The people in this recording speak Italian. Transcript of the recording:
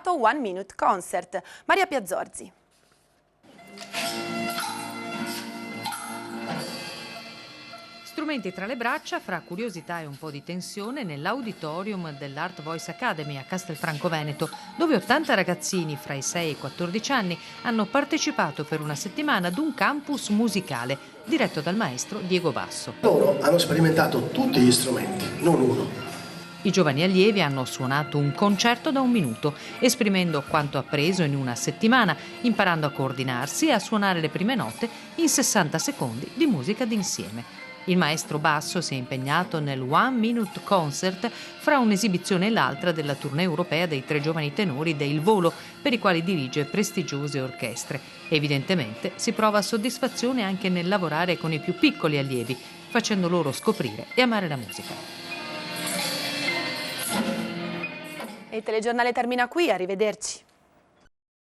chiamato One Minute Concert. Maria Piazzorzi. Strumenti tra le braccia, fra curiosità e un po' di tensione, nell'auditorium dell'Art Voice Academy a Castelfranco Veneto, dove 80 ragazzini fra i 6 e i 14 anni hanno partecipato per una settimana ad un campus musicale diretto dal maestro Diego Basso. Loro hanno sperimentato tutti gli strumenti, non uno. I giovani allievi hanno suonato un concerto da 1 minuto, esprimendo quanto appreso in una settimana, imparando a coordinarsi e a suonare le prime note in 60 secondi di musica d'insieme. Il maestro Basso si è impegnato nel One Minute Concert fra un'esibizione e l'altra della tournée europea dei 3 giovani tenori del Volo, per i quali dirige prestigiose orchestre. Evidentemente si prova soddisfazione anche nel lavorare con i più piccoli allievi, facendo loro scoprire e amare la musica. E il telegiornale termina qui, arrivederci.